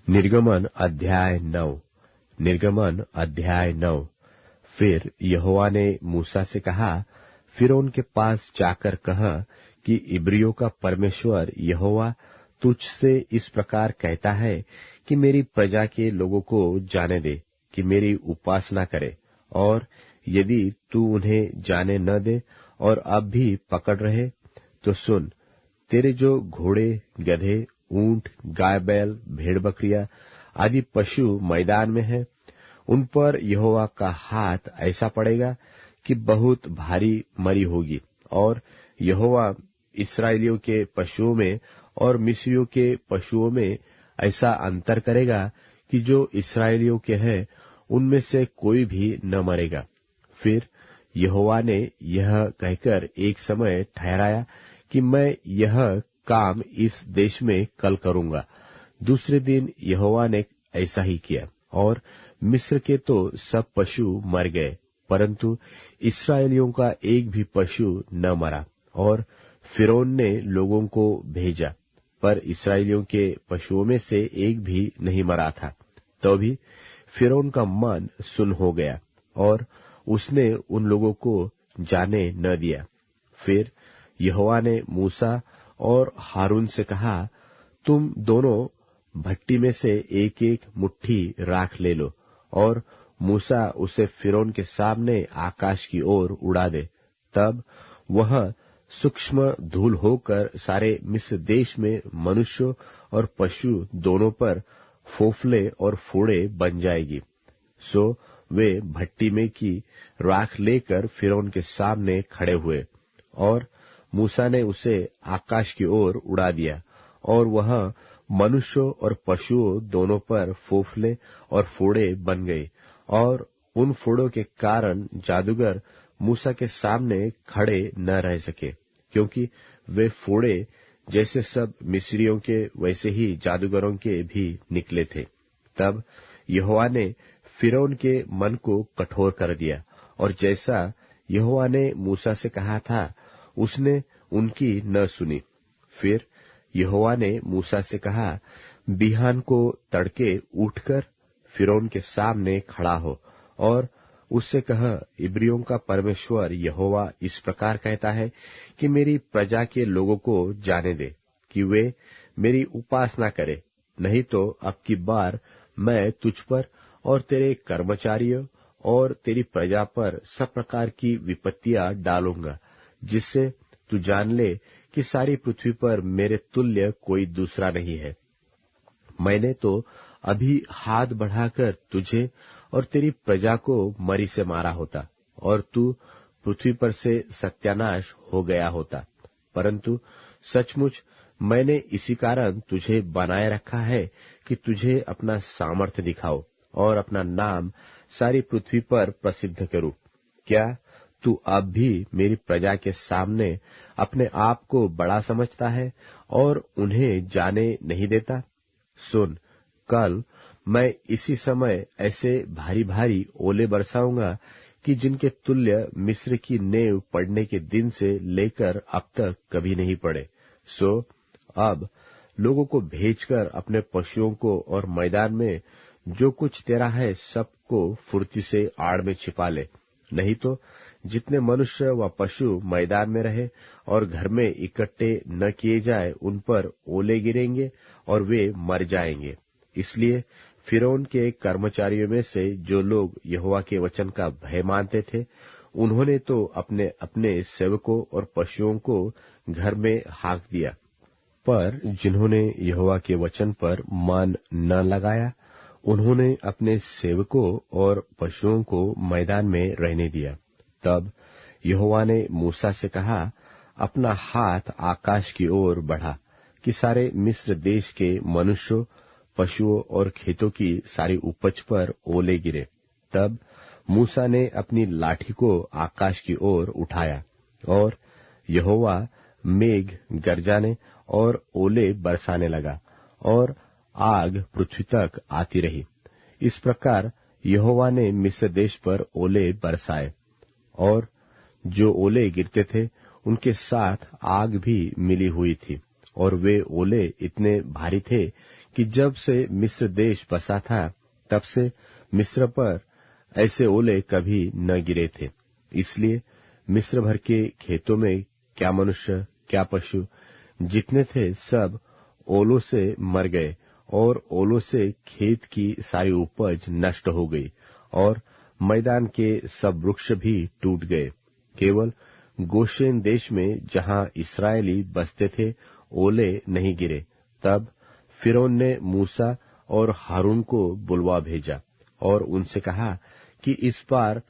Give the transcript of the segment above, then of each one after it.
निर्गमन अध्याय 9। निर्गमन अध्याय 9। फिर यहोवा ने मूसा से कहा, फिरौन के पास जाकर कह कि इब्रियों का परमेश्वर यहोवा तुझसे इस प्रकार कहता है कि मेरी प्रजा के लोगों को जाने दे कि मेरी उपासना करे, और यदि तू उन्हें जाने न दे और अब भी पकड़ रहे तो सुन, तेरे जो घोड़े, गधे, ऊंट, गाय बैल, भेड़ बकरियां आदि पशु मैदान में हैं, उन पर यहोवा का हाथ ऐसा पड़ेगा कि बहुत भारी मरी होगी। और यहोवा इस्राएलियों के पशुओं में और मिस्रियों के पशुओं में ऐसा अंतर करेगा कि जो इस्राएलियों के हैं उनमें से कोई भी न मरेगा। फिर यहोवा ने यह कहकर एक समय ठहराया कि मैं यह काम इस देश में कल करूंगा। दूसरे दिन यहोवा ने ऐसा ही किया, और मिस्र के तो सब पशु मर गए, परंतु इस्राएलियों का एक भी पशु न मरा। और फिरौन ने लोगों को भेजा, पर इस्राएलियों के पशुओं में से एक भी नहीं मरा था। तो भी फिरौन का मन सुन हो गया, और उसने उन लोगों को जाने न दिया। फिर यहोवा ने मूसा और हारून से कहा, तुम दोनों भट्टी में से एक एक मुट्ठी राख ले लो, और मूसा उसे फिरौन के सामने आकाश की ओर उड़ा दे। तब वह सूक्ष्म धूल होकर सारे मिस्र देश में मनुष्यों और पशु दोनों पर फोफले और फोड़े बन जाएगी। सो वे भट्टी में की राख लेकर फिरौन के सामने खड़े हुए, और मूसा ने उसे आकाश की ओर उड़ा दिया, और वह मनुष्यों और पशुओं दोनों पर फोफले और फोड़े बन गए। और उन फोड़ों के कारण जादूगर मूसा के सामने खड़े न रह सके, क्योंकि वे फोड़े जैसे सब मिस्रियों के वैसे ही जादूगरों के भी निकले थे। तब यहोवा ने फिरौन के मन को कठोर कर दिया, और जैसा यहोवा ने मूसा से कहा था उसने उनकी न सुनी। फिर यहोवा ने मूसा से कहा, बिहान को तड़के उठकर फिरौन के सामने खड़ा हो, और उससे कह, इब्रियों का परमेश्वर यहोवा इस प्रकार कहता है कि मेरी प्रजा के लोगों को जाने दे कि वे मेरी उपासना करे, नहीं तो अब की बार मैं तुझ पर और तेरे कर्मचारियों और तेरी प्रजा पर सब प्रकार की विपत्तियां डालूंगा, जिससे तू जान ले कि सारी पृथ्वी पर मेरे तुल्य कोई दूसरा नहीं है। मैंने तो अभी हाथ बढ़ाकर तुझे और तेरी प्रजा को मरी से मारा होता, और तू पृथ्वी पर से सत्यानाश हो गया होता। परंतु सचमुच मैंने इसी कारण तुझे बनाए रखा है कि तुझे अपना सामर्थ्य दिखाओ और अपना नाम सारी पृथ्वी पर प्रसिद्ध करूं। क्या तू अब भी मेरी प्रजा के सामने अपने आप को बड़ा समझता है और उन्हें जाने नहीं देता? सुन, कल मैं इसी समय ऐसे भारी भारी ओले बरसाऊंगा कि जिनके तुल्य मिस्र की नेव पड़ने के दिन से लेकर अब तक कभी नहीं पड़े। सो अब लोगों को भेजकर अपने पशुओं को और मैदान में जो कुछ तेरा है सबको फुर्ती से आड़ में छिपा ले, नहीं तो जितने मनुष्य व पशु मैदान में रहे और घर में इकट्ठे न किए जाए उन पर ओले गिरेंगे और वे मर जाएंगे। इसलिए फिरौन के कर्मचारियों में से जो लोग यहोवा के वचन का भय मानते थे, उन्होंने तो अपने अपने सेवकों और पशुओं को घर में हाँक दिया, पर जिन्होंने यहोवा के वचन पर मन न लगाया, उन्होंने अपने सेवकों और पशुओं को मैदान में रहने दिया। तब यहोवा ने मूसा से कहा, अपना हाथ आकाश की ओर बढ़ा कि सारे मिस्र देश के मनुष्यों, पशुओं और खेतों की सारी उपज पर ओले गिरे। तब मूसा ने अपनी लाठी को आकाश की ओर उठाया, और यहोवा मेघ गरजाने और ओले बरसाने लगा, और आग पृथ्वी तक आती रही। इस प्रकार यहोवा ने मिस्र देश पर ओले बरसाए, और जो ओले गिरते थे उनके साथ आग भी मिली हुई थी, और वे ओले इतने भारी थे कि जब से मिस्र देश बसा था तब से मिस्र पर ऐसे ओले कभी न गिरे थे। इसलिए मिस्र भर के खेतों में क्या मनुष्य क्या पशु जितने थे सब ओलों से मर गए, और ओलों से खेत की सारी उपज नष्ट हो गई, और मैदान के सब वृक्ष भी टूट गए। केवल गोशेन देश में जहां इस्राएली बसते थे ओले नहीं गिरे। तब फिरौन ने मूसा और हारून को बुलवा भेजा और उनसे कहा कि इस बार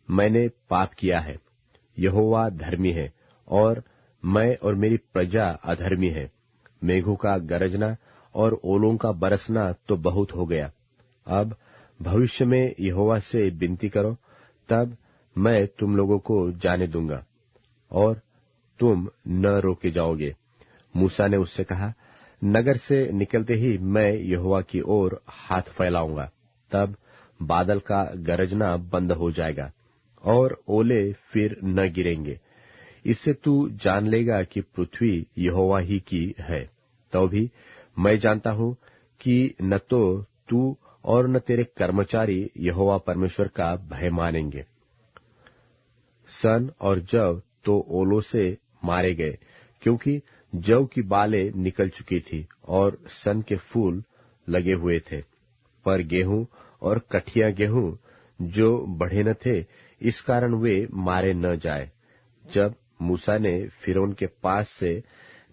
मैंने पाप किया है, यहोवा धर्मी है और मैं और मेरी प्रजा अधर्मी है। मेघों का गरजना और ओलों का बरसना तो बहुत हो गया। अब भविष्य में यहोवा से विनती करो, तब मैं तुम लोगों को जाने दूंगा और तुम न रोके जाओगे। मूसा ने उससे कहा, नगर से निकलते ही मैं यहोवा की ओर हाथ फैलाऊंगा, तब बादल का गरजना बंद हो जाएगा और ओले फिर न गिरेंगे। इससे तू जान लेगा कि पृथ्वी यहोवा ही की है। तो भी मैं जानता हूं कि न तो तू और न तेरे कर्मचारी यहोवा परमेश्वर का भय मानेंगे। सन और जव तो ओलों से मारे गए, क्योंकि जव की बालें निकल चुकी थी और सन के फूल लगे हुए थे, पर गेहूं और कठिया गेहूं जो बढ़े न थे, इस कारण वे मारे न जाए। जब मूसा ने फिरौन के पास से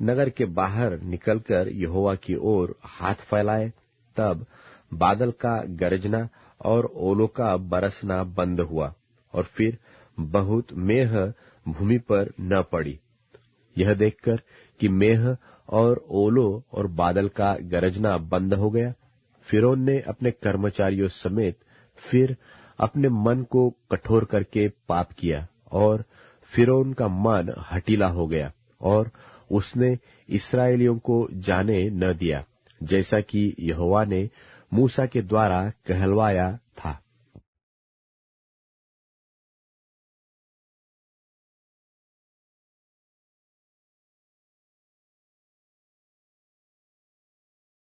नगर के बाहर निकलकर यहोवा की ओर हाथ फैलाए, तब बादल का गरजना और ओलों का बरसना बंद हुआ, और फिर बहुत मेह भूमि पर न पड़ी। यह देखकर कि मेह और ओलों और बादल का गरजना बंद हो गया, फिरौन ने अपने कर्मचारियों समेत फिर अपने मन को कठोर करके पाप किया, और फिरौन का मन हठीला हो गया, और उसने इस्राएलियों को जाने न दिया, जैसा कि यहोवा ने मूसा के द्वारा कहलवाया था।